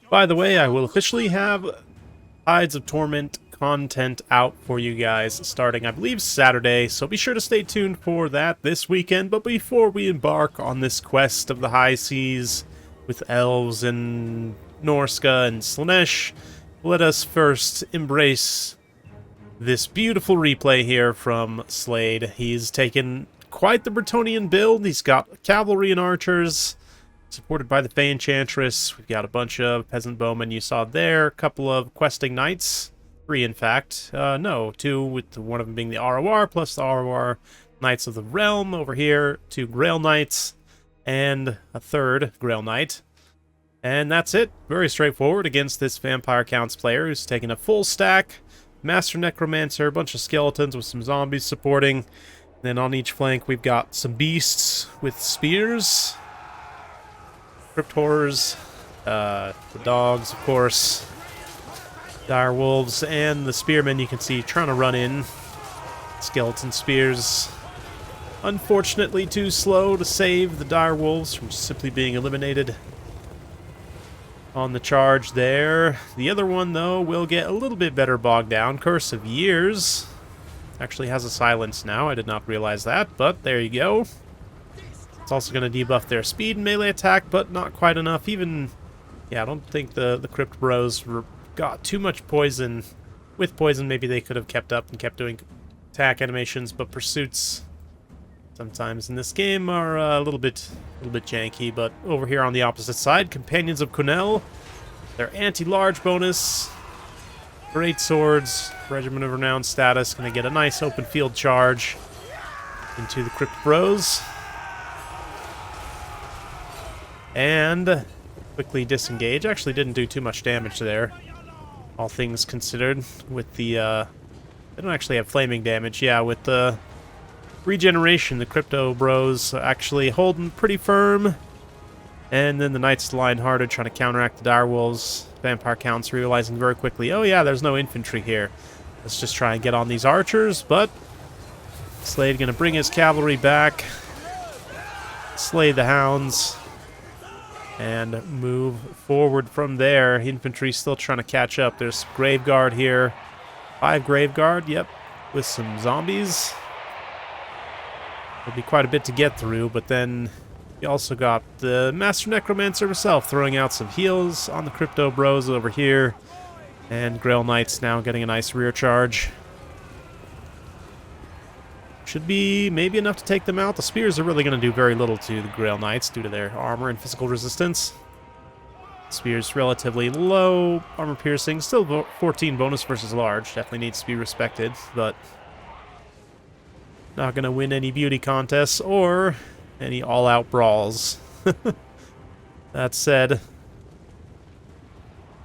By the way, I will officially have Tides of Torment content out for you guys starting, I believe, Saturday, so be sure to stay tuned for that this weekend. But before we embark on this quest of the high seas with elves and Norska and Slanesh, let us first embrace this beautiful replay here from Slade. He's taken quite the Bretonnian build. He's got cavalry and archers, supported by the Fey Enchantress. We've got a bunch of peasant bowmen you saw there, a couple of questing knights, 3 in fact. No, 2, with one of them being the ROR, plus the ROR Knights of the Realm over here, 2 Grail Knights, and a 3rd Grail Knight. And that's it. Very straightforward against this Vampire Counts player who's taking a full stack, Master Necromancer, a bunch of skeletons with some zombies supporting. And then on each flank we've got some beasts with spears, crypt horrors, the dogs, of course, dire wolves, and the spearmen you can see trying to run in. Skeleton spears, unfortunately too slow to save the dire wolves from simply being eliminated on the charge there. The other one, though, will get a little bit better bogged down. Curse of Years actually has a silence now. I did not realize that, but there you go. It's also going to debuff their speed and melee attack, but not quite enough. Even, yeah, I don't think the Crypt Bros got too much poison. With poison, maybe they could have kept up and kept doing attack animations, but pursuits sometimes in this game are a little bit janky. But over here on the opposite side, Companions of Kunel, their anti-large bonus, great swords, Regiment of Renown status, going to get a nice open field charge into the Crypt Bros. And quickly disengage. Actually didn't do too much damage there, all things considered. With the, they don't actually have flaming damage. Yeah, with the regeneration, the Crypto Bros actually holding pretty firm. And then the Knights Lionhearted trying to counteract the Direwolves. Vampire Counts realizing very quickly, oh yeah, there's no infantry here. Let's just try and get on these archers. But Slade going to bring his cavalry back, slay the hounds, and move forward from there. Infantry still trying to catch up. There's Graveguard here. 5 Graveguard, yep, with some zombies. There'll be quite a bit to get through, but then you also got the Master Necromancer himself throwing out some heals on the Crypto Bros over here. And Grail Knights now getting a nice rear charge. Should be maybe enough to take them out. The spears are really going to do very little to the Grail Knights due to their armor and physical resistance. Spears relatively low, armor piercing, still 14 bonus versus large. Definitely needs to be respected, but not going to win any beauty contests or any all-out brawls. That said,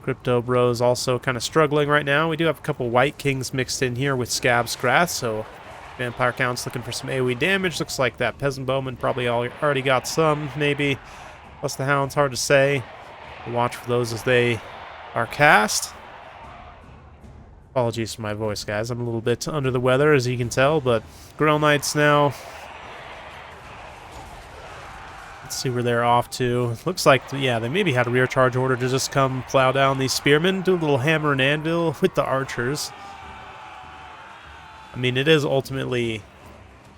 Crypto Bros also kind of struggling right now. We do have a couple White Kings mixed in here with Scab Scrath, so Vampire Counts looking for some AoE damage. Looks like that Peasant Bowman probably already got some, maybe. Plus the Hounds, hard to say. We'll watch for those as they are cast. Apologies for my voice, guys. I'm a little bit under the weather, as you can tell, but Grail Knights now. Let's see where they're off to. Looks like, yeah, they maybe had a rear charge order to just come plow down these spearmen, do a little hammer and anvil with the archers. I mean, it is ultimately,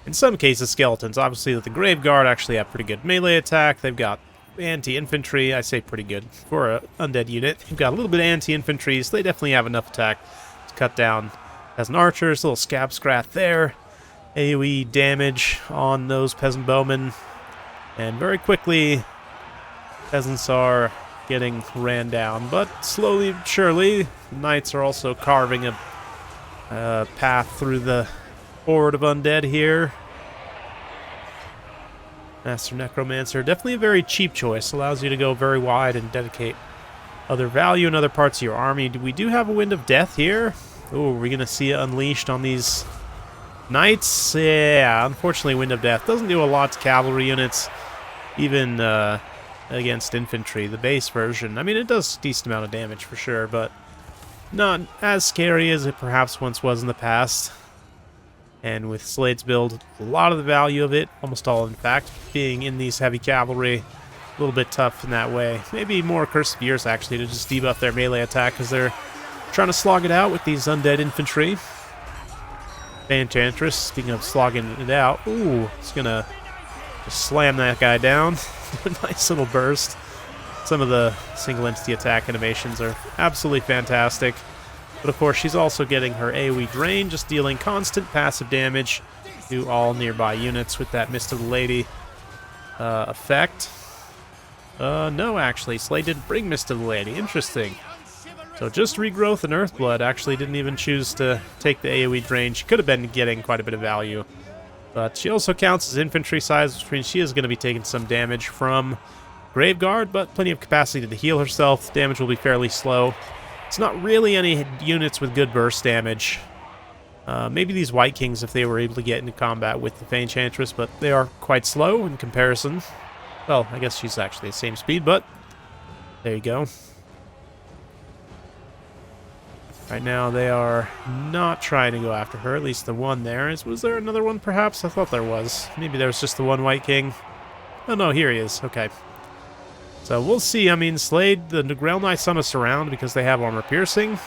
in some cases, skeletons. Obviously, the Graveguard actually have pretty good melee attack. They've got anti-infantry. I say pretty good for an undead unit. They've got a little bit of anti-infantry, so they definitely have enough attack to cut down as an archer. There's a little Scab Scrath there. AoE damage on those Peasant Bowmen. And very quickly, peasants are getting ran down. But slowly but surely, the Knights are also carving a path through the horde of undead here. Master Necromancer, definitely a very cheap choice. Allows you to go very wide and dedicate other value in other parts of your army. We do have a Wind of Death here. Oh, we're going to see it unleashed on these Knights. Yeah, unfortunately, Wind of Death doesn't do a lot to cavalry units, even against infantry, the base version. I mean, it does a decent amount of damage for sure, but not as scary as it perhaps once was in the past. And with Slade's build, a lot of the value of it, almost all in fact, being in these heavy cavalry. A little bit tough in that way. Maybe more Curse of Years, actually, to just debuff their melee attack, because they're trying to slog it out with these undead infantry. Enchantress, speaking of slogging it out. Ooh, it's going to just slam that guy down. Nice little burst. Some of the single entity attack animations are absolutely fantastic. But of course, she's also getting her AoE Drain, just dealing constant passive damage to all nearby units with that Mist of the Lady effect. No, actually, Slade didn't bring Mist of the Lady. Interesting. So just Regrowth and Earthblood. Actually didn't even choose to take the AoE Drain. She could have been getting quite a bit of value. But she also counts as infantry size, which means she is going to be taking some damage from Graveguard, but plenty of capacity to heal herself. Damage will be fairly slow. It's not really any units with good burst damage. Maybe these White Kings if they were able to get into combat with the Enchantress, but they are quite slow in comparison. Well, I guess she's actually the same speed, but there you go. Right now, they are not trying to go after her, at least the one there. Was there another one, perhaps? I thought there was. Maybe there was just the one White King. Oh, no, here he is. Okay. So, we'll see. I mean, Slade, the Grail Knights on a surround because they have armor piercing.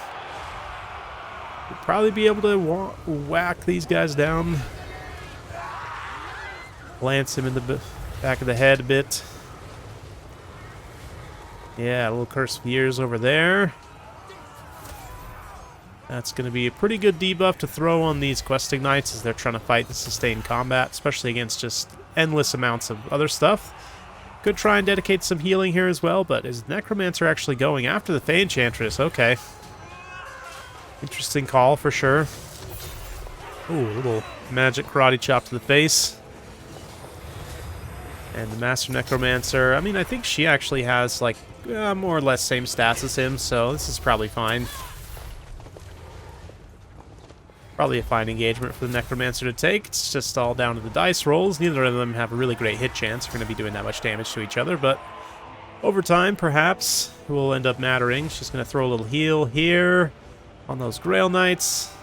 We'll probably be able to whack these guys down. Lance him in the back of the head a bit. Yeah, a little Curse of Years over there. That's going to be a pretty good debuff to throw on these Questing Knights as they're trying to fight the sustained combat, especially against just endless amounts of other stuff. Could try and dedicate some healing here as well, but is Necromancer actually going after the Fey Enchantress? Okay. Interesting call for sure. Ooh, a little magic karate chop to the face. And the Master Necromancer, I mean, I think she actually has, like, more or less same stats as him, so this is probably fine. Probably a fine engagement for the Necromancer to take. It's just all down to the dice rolls. Neither of them have a really great hit chance. We're going to be doing that much damage to each other, but over time, perhaps, it will end up mattering. She's going to throw a little heal here on those Grail Knights.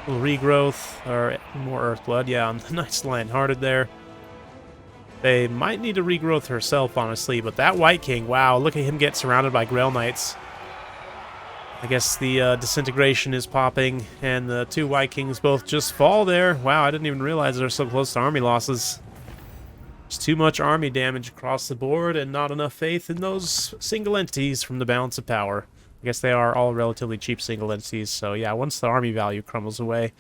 A little regrowth, or more Earthblood. Yeah, on the Knights Lion-Hearted there. They might need to regrowth herself, honestly, but that White King, wow, look at him get surrounded by Grail Knights. I guess the disintegration is popping, and the two White Kings both just fall there. Wow, I didn't even realize they're so close to army losses. There's too much army damage across the board, and not enough faith in those single entities from the balance of power. I guess they are all relatively cheap single entities, so yeah, once the army value crumbles away,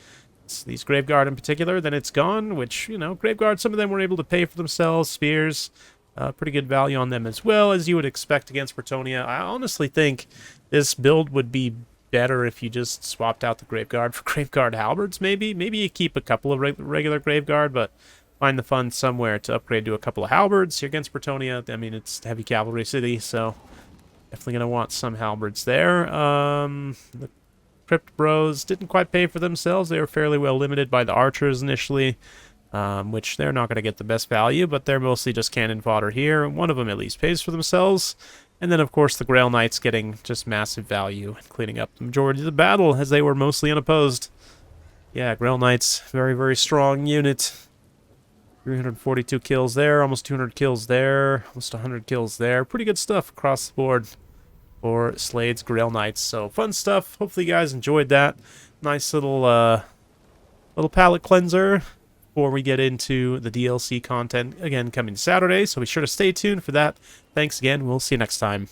these Graveguard in particular, then it's gone, which, you know, Graveguard, some of them were able to pay for themselves, spears, pretty good value on them as well, as you would expect against Bretonnia. I honestly think this build would be better if you just swapped out the Graveguard for Graveguard Halberds, maybe. Maybe you keep a couple of regular Graveguard, but find the funds somewhere to upgrade to a couple of Halberds here against Bretonnia. I mean, it's heavy cavalry city, so definitely going to want some Halberds there. The Crypt Bros didn't quite pay for themselves. They were fairly well limited by the archers initially, which they're not going to get the best value, but they're mostly just cannon fodder here. One of them at least pays for themselves. And then, of course, the Grail Knights getting just massive value and cleaning up the majority of the battle, as they were mostly unopposed. Yeah, Grail Knights, very, very strong unit. 342 kills there, almost 200 kills there, almost 100 kills there. Pretty good stuff across the board for Slade's Grail Knights. So, fun stuff. Hopefully you guys enjoyed that. Nice little palate cleanser before we get into the DLC content, again, coming Saturday. So be sure to stay tuned for that. Thanks again. We'll see you next time.